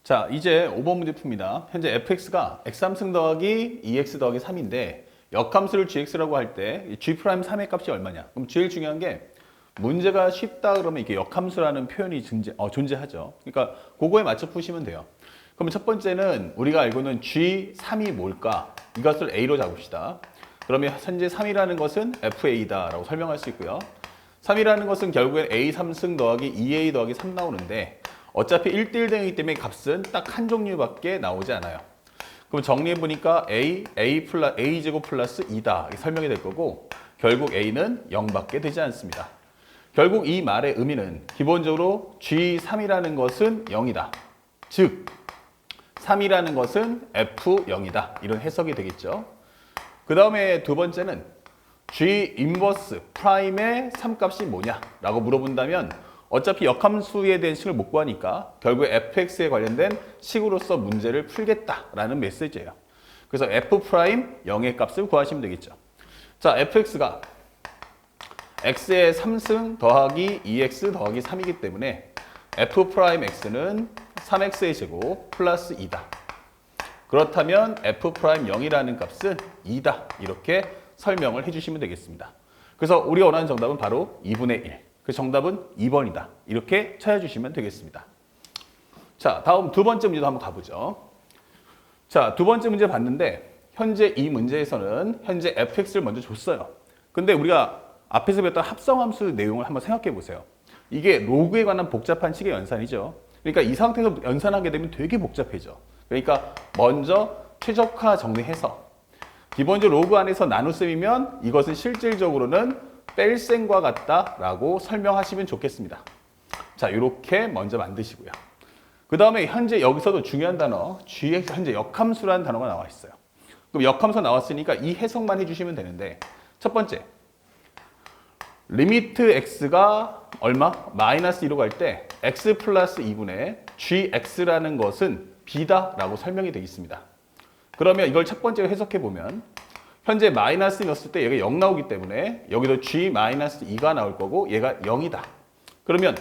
자, 이제 5번 문제 풉니다. 현재 fx가 x3승 더하기 2x 더하기 3인데 역함수를 gx라고 할 때 g'3의 값이 얼마냐? 그럼 제일 중요한 게 문제가 쉽다 그러면 이게 역함수라는 표현이 존재하죠. 그러니까 그거에 맞춰 푸시면 돼요. 그럼 첫 번째는 우리가 알고 있는 g3이 뭘까? 이것을 a로 잡읍시다. 그러면 현재 3이라는 것은 fa다라고 설명할 수 있고요. 3이라는 것은 결국엔 a3승 더하기 2a 더하기 3 나오는데 어차피 1대1 등이기 때문에 값은 딱 한 종류밖에 나오지 않아요. 그럼 정리해보니까 a 제곱 플러스 2다 이렇게 설명이 될 거고 결국 a는 0밖에 되지 않습니다. 결국 이 말의 의미는 기본적으로 g3이라는 것은 0이다. 즉 3이라는 것은 f0이다. 이런 해석이 되겠죠. 그 다음에 두 번째는 g 인버스 프라임의 3값이 뭐냐라고 물어본다면 어차피 역함수에 대한 식을 못 구하니까 결국에 fx에 관련된 식으로서 문제를 풀겠다라는 메시지예요. 그래서 f 프라임 0의 값을 구하시면 되겠죠. 자, fx가 x의 3승 더하기 2x 더하기 3이기 때문에 f 프라임 x는 3x의 제곱 플러스 2다. 그렇다면 f 프라임 0이라는 값은 2다. 이렇게 설명을 해주시면 되겠습니다. 그래서 우리가 원하는 정답은 바로 2분의 1. 그 정답은 2번이다. 이렇게 찾아주시면 되겠습니다. 자, 다음 두 번째 문제도 한번 가보죠. 자, 두 번째 문제 봤는데 현재 이 문제에서는 현재 fx를 먼저 줬어요. 근데 우리가 앞에서 배웠던 합성함수 내용을 한번 생각해 보세요. 이게 로그에 관한 복잡한 식의 연산이죠. 그러니까 이 상태에서 연산하게 되면 되게 복잡해져. 그러니까 먼저 최적화 정리해서 기본적으로 로그 안에서 나눗셈이면 이것은 실질적으로는 뺄셈과 같다라고 설명하시면 좋겠습니다. 자, 이렇게 먼저 만드시고요. 그 다음에 현재 여기서도 중요한 단어 gx 현재 역함수라는 단어가 나와 있어요. 그럼 역함수 나왔으니까 이 해석만 해주시면 되는데 첫 번째 리미트 x가 얼마? 마이너스 2로 갈 때 x 플러스 2분의 gx라는 것은 b다라고 설명이 되어 있습니다. 그러면 이걸 첫 번째로 해석해 보면 현재 마이너스 넣었을 때 얘가 0 나오기 때문에 여기도 g-2가 나올 거고 얘가 0이다. 그러면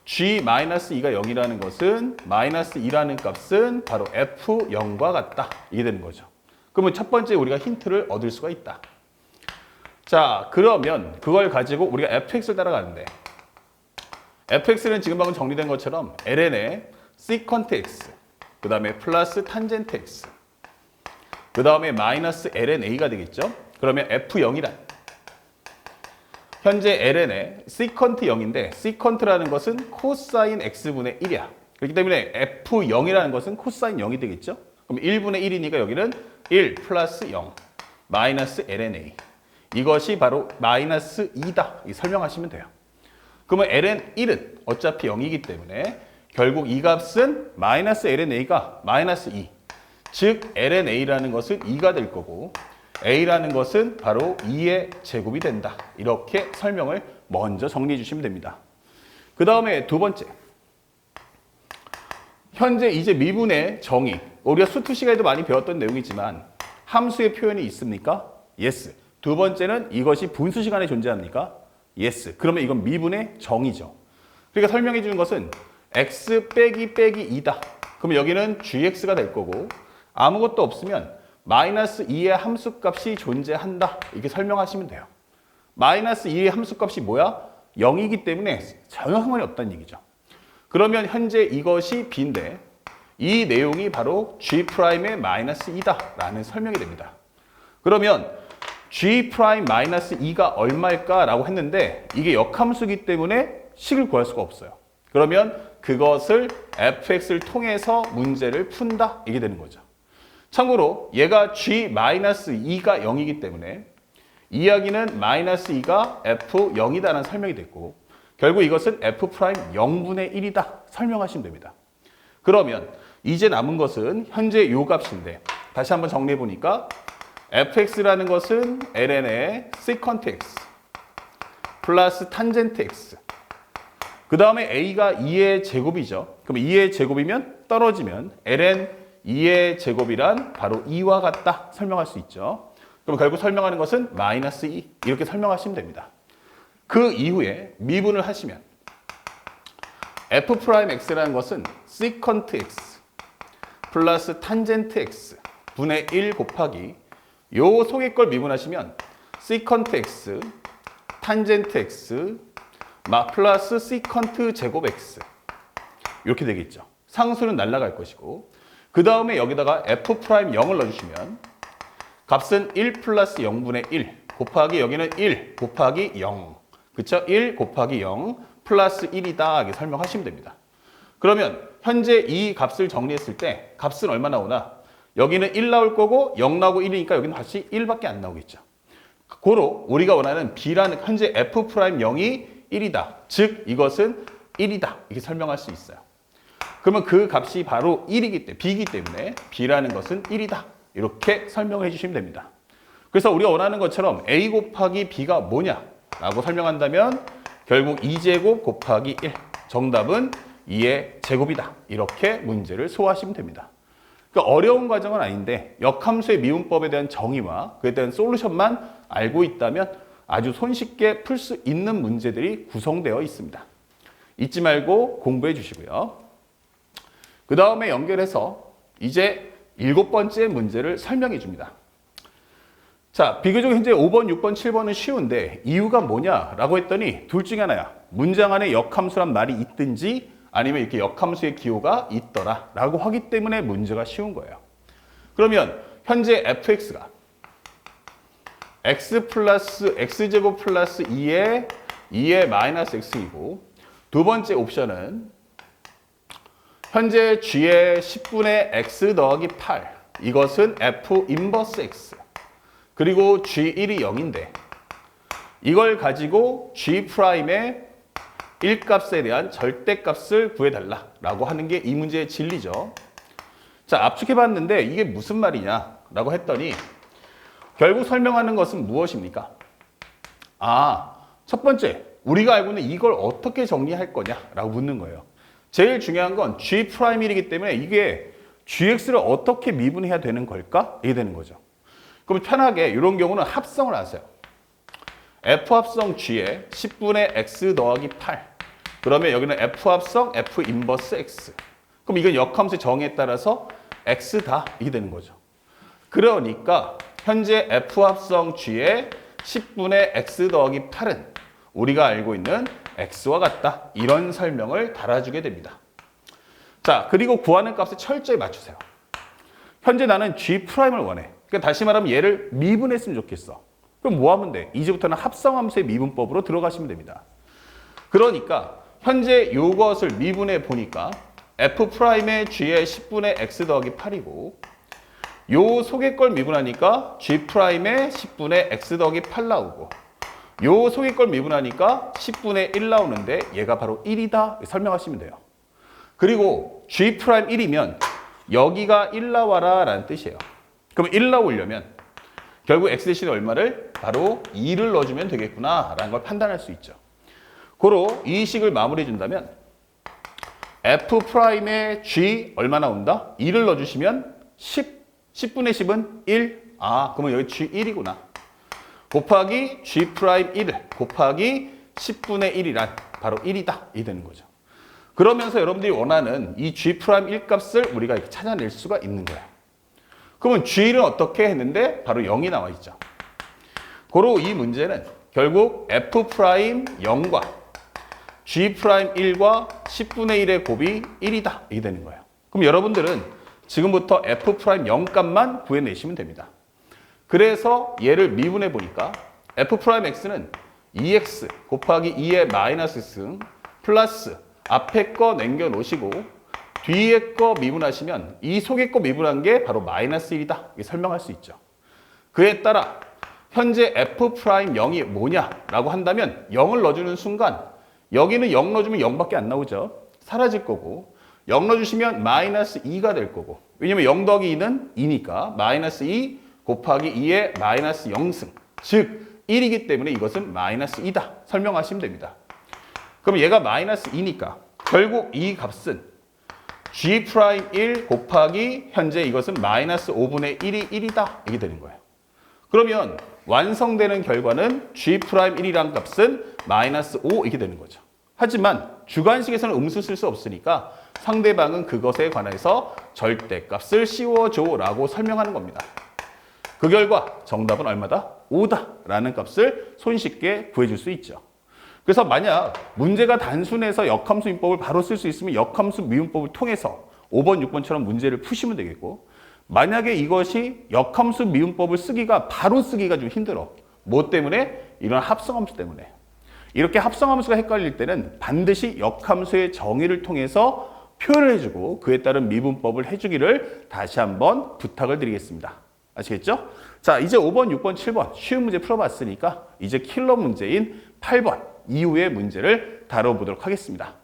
g-2가 0이라는 것은 마이너스 2라는 값은 바로 f0과 같다. 이게 되는 거죠. 그러면 첫 번째 우리가 힌트를 얻을 수가 있다. 자, 그러면 그걸 가지고 우리가 fx를 따라가는데 fx는 지금 방금 정리된 것처럼 ln의 secant x 그 다음에 플러스 탄젠트 x 그 다음에 마이너스 lna가 되겠죠. 그러면 f0이란 현재 ln의 secant 0인데 secant라는 것은 코사인 x분의 1이야. 그렇기 때문에 f0이라는 것은 코사인 0이 되겠죠. 그럼 1분의 1이니까 여기는 1 플러스 0 마이너스 lna 이것이 바로 마이너스 2다. 이 설명하시면 돼요. 그러면 ln1은 어차피 0이기 때문에 결국 이 값은 마이너스 lna가 마이너스 2 즉 lna라는 것은 2가 될 거고 a라는 것은 바로 2의 제곱이 된다. 이렇게 설명을 먼저 정리해 주시면 됩니다. 그 다음에 두 번째 현재 이제 미분의 정의 우리가 수투 시간에도 많이 배웠던 내용이지만 함수의 표현이 있습니까? Yes. 두 번째는 이것이 분수 시간에 존재합니까? Yes. 그러면 이건 미분의 정의죠. 그러니까 설명해 주는 것은 x 빼기 2다. 그러면 여기는 gx가 될 거고 아무것도 없으면 마이너스 2의 함수값이 존재한다. 이렇게 설명하시면 돼요. 마이너스 2의 함수값이 뭐야? 0이기 때문에 전혀 상관이 없다는 얘기죠. 그러면 현재 이것이 b인데 이 내용이 바로 g'의 마이너스 2다 라는 설명이 됩니다. 그러면 g' 마이너스 2가 얼마일까? 라고 했는데 이게 역함수이기 때문에 식을 구할 수가 없어요. 그러면 그것을 fx를 통해서 문제를 푼다. 이게 되는 거죠. 참고로 얘가 g-2가 0이기 때문에 이야기는 마이너스 2가 f0이다라는 설명이 됐고 결국 이것은 f'0분의 1이다 설명하시면 됩니다. 그러면 이제 남은 것은 현재 요 값인데 다시 한번 정리해 보니까 fx라는 것은 ln의 secant x 플러스 탄젠트 x 그 다음에 a가 2의 제곱이죠. 그럼 2의 제곱이면 떨어지면 ln 2의 제곱이란 바로 2와 같다 설명할 수 있죠. 그럼 결국 설명하는 것은 마이너스 2 이렇게 설명하시면 됩니다. 그 이후에 미분을 하시면 f'x라는 것은 secant x 플러스 탄젠트 x 분의 1 곱하기 요 속의 걸 미분하시면 시컨트 x 탄젠트 x 플러스 시컨트 제곱 x 이렇게 되겠죠. 상수는 날아갈 것이고 그 다음에 여기다가 f'0을 넣어주시면 값은 1 플러스 0분의 1 곱하기 여기는 1 곱하기 0 그쵸? 1 곱하기 0 플러스 1이다 이렇게 설명하시면 됩니다. 그러면 현재 이 값을 정리했을 때 값은 얼마 나오나? 여기는 1 나올 거고 0 나오고 1이니까 여기는 다시 1밖에 안 나오겠죠. 고로 우리가 원하는 B라는 현재 F'0이 1이다. 즉 이것은 1이다. 이렇게 설명할 수 있어요. 그러면 그 값이 바로 1이기 때문에 B이기 때문에 B라는 것은 1이다. 이렇게 설명을 해주시면 됩니다. 그래서 우리가 원하는 것처럼 A 곱하기 B가 뭐냐라고 설명한다면 결국 2제곱 곱하기 1. 정답은 2의 제곱이다. 이렇게 문제를 소화하시면 됩니다. 그러니까 어려운 과정은 아닌데 역함수의 미분법에 대한 정의와 그에 대한 솔루션만 알고 있다면 아주 손쉽게 풀 수 있는 문제들이 구성되어 있습니다. 잊지 말고 공부해 주시고요. 그 다음에 연결해서 이제 7번째 문제를 설명해 줍니다. 자, 비교적 현재 5번, 6번, 7번은 쉬운데 이유가 뭐냐라고 했더니 둘 중에 하나야. 문장 안에 역함수란 말이 있든지 아니면 이렇게 역함수의 기호가 있더라 라고 하기 때문에 문제가 쉬운 거예요. 그러면 현재 fx가 x 플러스 x제곱 플러스 2의 마이너스 x이고 두 번째 옵션은 현재 g의 10분의 x 더하기 8 이것은 f 인버스 x 그리고 g1이 0인데 이걸 가지고 g'의 1값에 대한 절대값을 구해달라고 하는 게 이 문제의 진리죠. 자, 압축해봤는데 이게 무슨 말이냐라고 했더니 결국 설명하는 것은 무엇입니까? 첫 번째, 우리가 알고 있는 이걸 어떻게 정리할 거냐라고 묻는 거예요. 제일 중요한 건 G'1이기 때문에 이게 GX를 어떻게 미분해야 되는 걸까? 이게 되는 거죠. 그럼 편하게 이런 경우는 합성을 하세요. F 합성 G에 10분의 X 더하기 8. 그러면 여기는 F 합성 F 인버스 X. 그럼 이건 역함수의 정의에 따라서 X다. 이게 되는 거죠. 그러니까 현재 F 합성 G에 10분의 X 더하기 8은 우리가 알고 있는 X와 같다. 이런 설명을 달아주게 됩니다. 자, 그리고 구하는 값에 철저히 맞추세요. 현재 나는 G'을 원해. 그러니까 다시 말하면 얘를 미분했으면 좋겠어. 그럼 뭐 하면 돼? 이제부터는 합성함수의 미분법으로 들어가시면 됩니다. 그러니까 현재 이것을 미분해 보니까 F'의 G의 10분의 X 더하기 8이고 요 속의 걸 미분하니까 G'의 10분의 X 더하기 8 나오고 요 속의 걸 미분하니까 10분의 1 나오는데 얘가 바로 1이다 설명하시면 돼요. 그리고 G'1이면 여기가 1 나와라 라는 뜻이에요. 그럼 1 나오려면 결국 X 대신에 얼마를? 바로 2를 넣어주면 되겠구나 라는 걸 판단할 수 있죠. 고로 이 식을 마무리해 준다면 F'의 G 얼마 나온다? 2를 넣어주시면 10분의 10은 1. 그러면 여기 G1이구나. 곱하기 G'1 곱하기 10분의 1이란 바로 1이다. 이 되는 거죠. 그러면서 여러분들이 원하는 이 G'1 값을 우리가 이렇게 찾아낼 수가 있는 거예요. 그러면 G는 어떻게 했는데 바로 0이 나와 있죠. 고로 이 문제는 결국 F'0과 G'1과 10분의 1의 곱이 1이다. 이게 되는 거예요. 그럼 여러분들은 지금부터 F'0 값만 구해내시면 됩니다. 그래서 얘를 미분해 보니까 F'X는 2X 곱하기 2의 마이너스 X 플러스 앞에 거 남겨놓으시고 뒤에 거 미분하시면 이 속에 거 미분한 게 바로 마이너스 1이다. 이렇게 설명할 수 있죠. 그에 따라 현재 F'0이 뭐냐라고 한다면 0을 넣어주는 순간 여기는 0 넣어주면 0밖에 안 나오죠. 사라질 거고 0 넣어주시면 마이너스 2가 될 거고 왜냐면 0 더하기 2는 2니까 마이너스 2 곱하기 2의 마이너스 0승 즉 1이기 때문에 이것은 마이너스 2다. 설명하시면 됩니다. 그럼 얘가 마이너스 2니까 결국 이 값은 G'1 곱하기 현재 이것은 마이너스 5분의 1이 1이다. 이게 되는 거예요. 그러면 완성되는 결과는 G'1이란 값은 마이너스 5 이렇게 되는 거죠. 하지만 주관식에서는 음수 쓸 수 없으니까 상대방은 그것에 관해서 절대값을 씌워줘라고 설명하는 겁니다. 그 결과 정답은 얼마다? 5다라는 값을 손쉽게 구해줄 수 있죠. 그래서 만약 문제가 단순해서 역함수 민법을 바로 쓸 수 있으면 역함수 미분법을 통해서 5번, 6번처럼 문제를 푸시면 되겠고, 만약에 이것이 역함수 미분법을 바로 쓰기가 좀 힘들어. 뭐 때문에? 이런 합성함수 때문에. 이렇게 합성함수가 헷갈릴 때는 반드시 역함수의 정의를 통해서 표현을 해주고 그에 따른 미분법을 해주기를 다시 한번 부탁을 드리겠습니다. 아시겠죠? 자, 이제 5번, 6번, 7번 쉬운 문제 풀어봤으니까 이제 킬러 문제인 8번 이후의 문제를 다뤄보도록 하겠습니다.